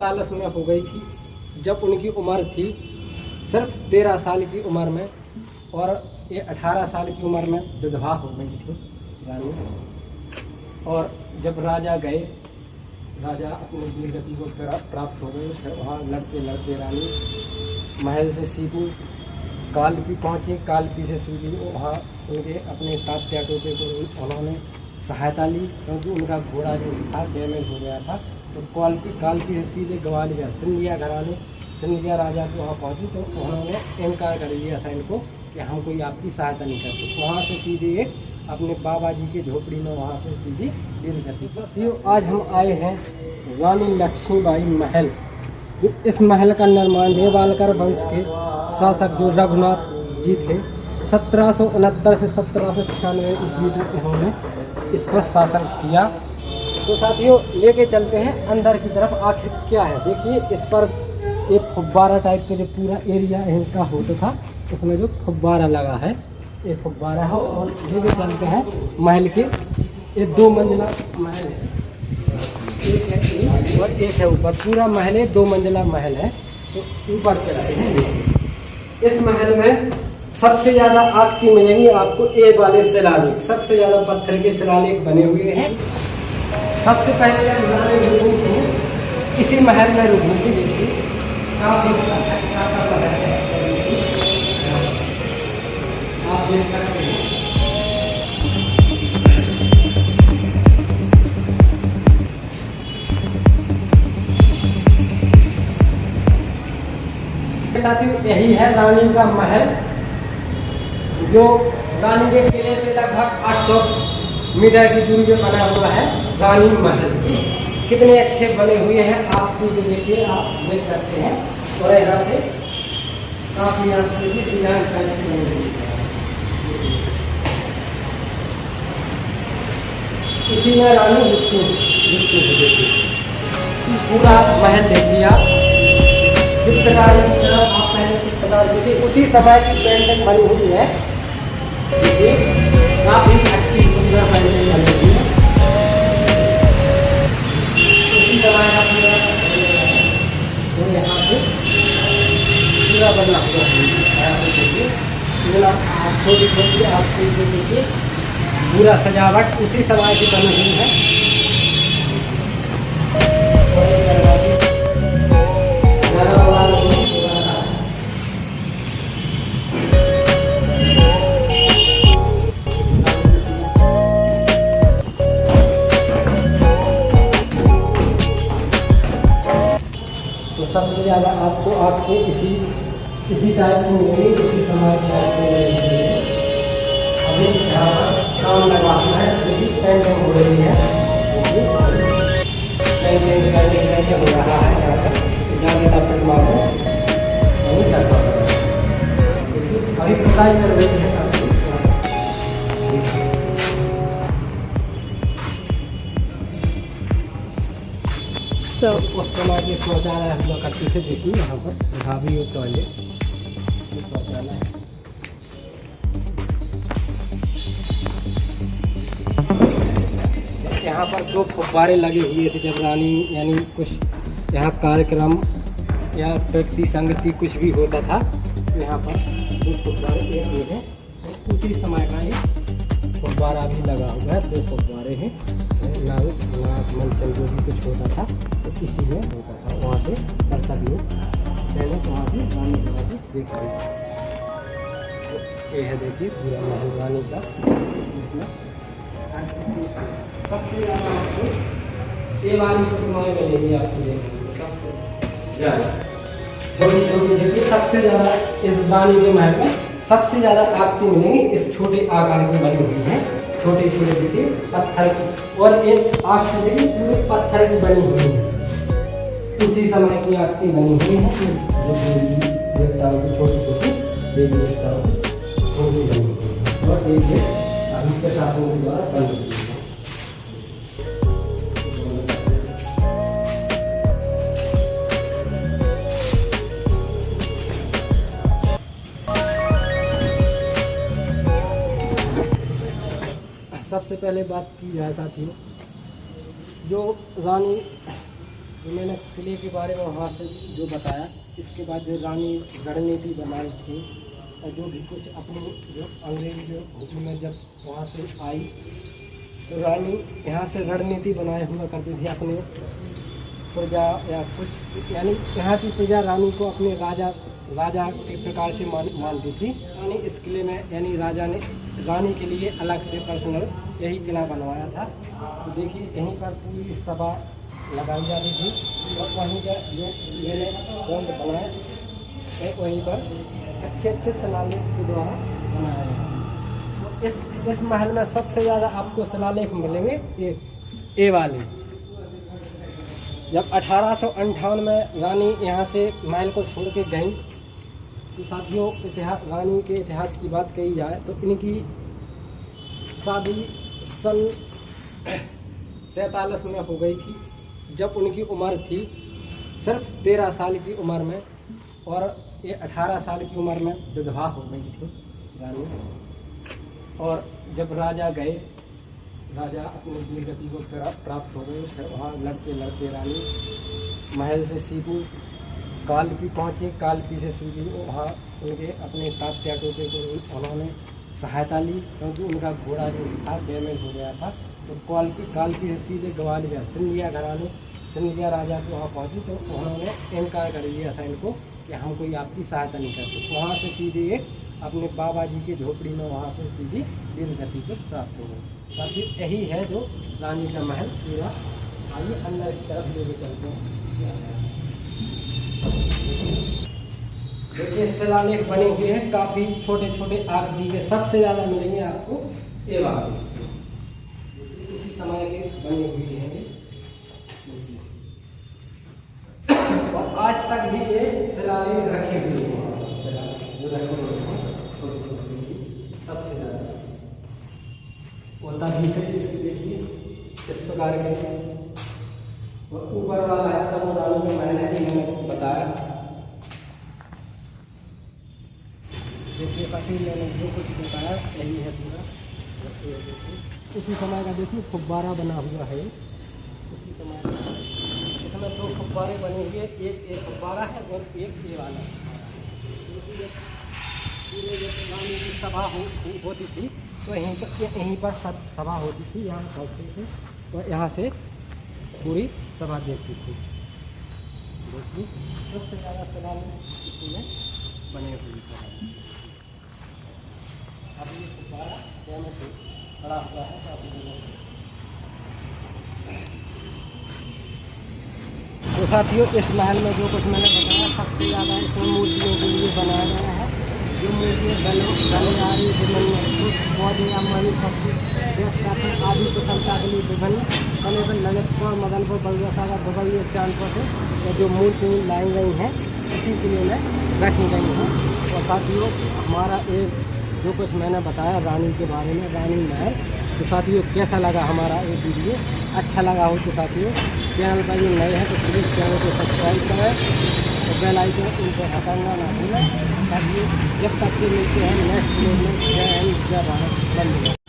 45 में हो गई थी जब उनकी उम्र थी सिर्फ 13 साल की उम्र में, और ये 18 साल की उम्र में विधवा हो गई थी रानी। और जब राजा गए, राजा अपनी वीरगति को प्राप्त हो गए, फिर वहाँ लड़ते लड़ते रानी महल से सीधी कालपी पहुँची। कालपी से सीधी वहाँ उनके अपने तात्या टोपे को उन्होंने सहायता ली, क्योंकि उनका घोड़ा जो था डैमेज हो गया था। तो कालपी से सीधे ग्वालियर सिंधिया घराने, सिंधिया राजा के वहाँ पहुँची, तो उन्होंने इनकार कर दिया था इनको कि हम कोई आपकी सहायता नहीं कर सकते। वहाँ से सीधे एक अपने बाबा जी की झोपड़ी में वहाँ से सीधी वीरगति। साथियों, आज हम आए हैं रानी लक्ष्मीबाई महल। इस महल का निर्माण नेवालकर वंश के शासक जो रघुनाथ जी थे 1769 से 1796 ईस्वी तक इन्होंने इस पर शासन किया। तो साथियों, लेके चलते हैं अंदर की तरफ, आखिर क्या है। देखिए, इस पर एक फुब्बारा टाइप का जो पूरा एरिया इनका होता था, उसमें जो फुब्बारा लगा है, ये फुब्बारा है। और लेके चलते हैं महल के। ये 2 मंजिला महल है, एक है और एक है ऊपर। पूरा महल है, 2 मंजिला महल है। तो ऊपर चलते हैं। इस महल में सबसे ज़्यादा आकृति मिलेंगी आपको ए वाले शिलालेख, सबसे ज़्यादा पत्थर के शिलालेख बने हुए हैं। सबसे पहले इसी महल में रुकनी थी। देखिए, काफी अच्छा सा महल है, आप देख सकते हैं। साथियों, यही है रानी का महल, जो रानी के किले से लगभग 800 मीटर की दूरी पे बना हुआ है रानी महल। कितने अच्छे बने हुए हैं, आपको जो देखिए आप देख सकते हैं। और यहाँ से काफी डिजाइन करके बनी हुई है। इसी में रानी पूरा महल देखिए आप, किस प्रकार आप पहले किस प्रकार देखिए, उसी समय की पेंटिंग बनी हुई है। काफी अच्छी सुंदर पेंटिंग बनी हुई है। उसी समय का पूरा यहाँ पे पूरा बना हुआ है। देखिए, पूरा छोटी छोटी आपको देखिए, पूरा सजावट उसी समय की बनी हुई है। तो सबसे ज़्यादा आपको आपके इसी टाइप की मिलेगी, इसी समय की मिलेगी। अभी यहाँ पर काम लगा हुआ है, देखिए पेंटिंग हो रही है, पेंटिंग हो रहा है। यहाँ पर ज़्यादा तक मालूम नहीं कर पा रहा है, अभी खुदाई कर रही है। उस समय के शौचालय हम लोग करते थे। देखिए, यहाँ पर भाभी और टॉयलेट शौचालय। यहाँ पर 2 फुब्बारे लगे हुए थे जब रानी यानी कुछ यहाँ कार्यक्रम या व्यक्ति संगति कुछ भी होता था, तो यहाँ पर 2 फुब्बारे ये हैं। उसी समय का एक फुब्बारा भी लगा हुआ है, 2 फुब्बारे हैं। मंचल जो भी कुछ होता था तो इसी में होता था। वहाँ पे दर्शक लोग पहले वहाँ से रानी के वहाँ से देख रहे थे। ये है देखिए पूरा महल रानी का। इसमें सबसे ज़्यादा आपको ये वाली प्रतिमाएँ मिलेगी, आपको सबसे ज़्यादा छोटी छोटी। देखिए, सबसे ज़्यादा इस रानी के महल में सबसे ज़्यादा आपको मिलेंगी इस छोटे आकार की बनी हुई है, छोटे छोटे देखिए पत्थर की। और एक आँख से देखिए पूरे पत्थर की बनी हुई है, उसी समय की आकृति बनी हुई है। देवताओं की छोटी छोटी देवी देवताओं की बनी हुई है, और एक अभी प्रशासन के द्वारा बनी हुई है। सबसे पहले बात की जाए साथियों, जो रानी जो मैंने किले के बारे में वहाँ से जो बताया, इसके बाद जो रानी रणनीति बनाई थी और जो भी कुछ अपनी जो अंग्रेज जो हुकूमत जब वहाँ से आई तो रानी यहाँ से रणनीति बनाए हुआ करती थी अपने प्रजा या कुछ, यानी यहाँ की प्रजा रानी को अपने राजा के प्रकार से मानती थी। रानी इस किले में, यानी राजा ने रानी के लिए अलग से पर्सनल यही किला बनवाया था। तो देखिए यहीं पर पूरी सभा लगाई जाती थी और वहीं पर जो मैंने ग्रंथ बनाए वहीं पर अच्छे शिलालेख के द्वारा बनाया गया। तो इस महल में सबसे ज़्यादा आपको शिलालेख मिलेंगे ये वाले। जब 1858 में रानी यहाँ से महल को छोड़ के गई तो साथियों रानी के इतिहास की बात कही जाए तो इनकी शादी सन 47 में हो गई थी, जब उनकी उम्र थी सिर्फ 13 साल की उम्र में, और ये 18 साल की उम्र में विधवा हो गई थी रानी। और जब राजा गए, राजा अपनी वीर गति को प्राप्त हो गए, फिर वहाँ लड़ते लड़ते रानी महल से सीधी कालपी पहुँचे। कालपी से सीधी वहाँ उनके अपने तात्या टोपे को उन्होंने सहायता ली, क्योंकि उनका घोड़ा जो था डैमेज हो गया था। तो कालपी से सीधे ग्वालियर सिंधिया घराने सिंधिया राजा के वहाँ पहुँची तो उन्होंने इनकार कर दिया था इनको कि हम कोई आपकी सहायता नहीं कर सकते। वहाँ से सीधे एक अपने बाबा जी की झोपड़ी में वहाँ से सीधी वीर गति को प्राप्त हो गई। बाकी यही है जो रानी का महल पूरा। आइए अंदर की तरफ लेके चलते हैं। देखिए शिलालेख बने हुए हैं, काफ़ी छोटे छोटे आकृति के, सबसे ज़्यादा मिलेंगे आपको ये वाले, उसी समय के बने हुए हैं और आज तक भी ये शिलालेख रखे हुए हैं। सबसे ज़्यादा वो तभी से इसकी देखिए इस प्रकार के, और ऊपर वाला हिस्सा वो रानी का महल है कि मैंने बताया। देखिए काफ़ी मैंने जो कुछ बताया यही है पूरा। उसी समय का देखिए फुब्बारा बना हुआ है, उसी समय इसमें 2 फुब्बारे बने हुए, एक फुब्बारा है और एक ये वाला। रानी की सभा होती थी तो यहीं पर सभा होती थी, यहाँ पहुँचते थे तो यहाँ से पूरी सभा देखती थी। देखिए सबसे ज़्यादा शिलालेख इसी में बने हुए हैं। अब ये फुब्बारा कैमरे से खड़ा हुआ है काफ़ी जगह से। तो साथियों इस महल में जो कुछ मैंने बताया सबसे ज़्यादा इसमें मूर्तियों के लिए बनाया गया है। जो मूर्तियाँ गलियारी विभिन्न पौधे या मणि पक्षी आदि कुशलता के लिए विभिन्न कलेबल ललितपुर मदनपुर बलुआ सागर दुबई चांदपुर से जो मूर्ति लाई गई हैं इसी के लिए रखी गई हैं। और साथियों हमारा एक जो कुछ मैंने बताया रानी के बारे में, रानी महल, तो साथियों कैसा लगा हमारा ये वीडियो? अच्छा लगा हो तो साथियों चैनल पर ये नए हैं तो प्लीज़ चैनल को सब्सक्राइब करें और बेल आइकन उन पर हटाना ना भूलें, ताकि जब तक के मिलते हैं नेक्स्ट वीडियो में। जय हिंद, जय भारत, बंद।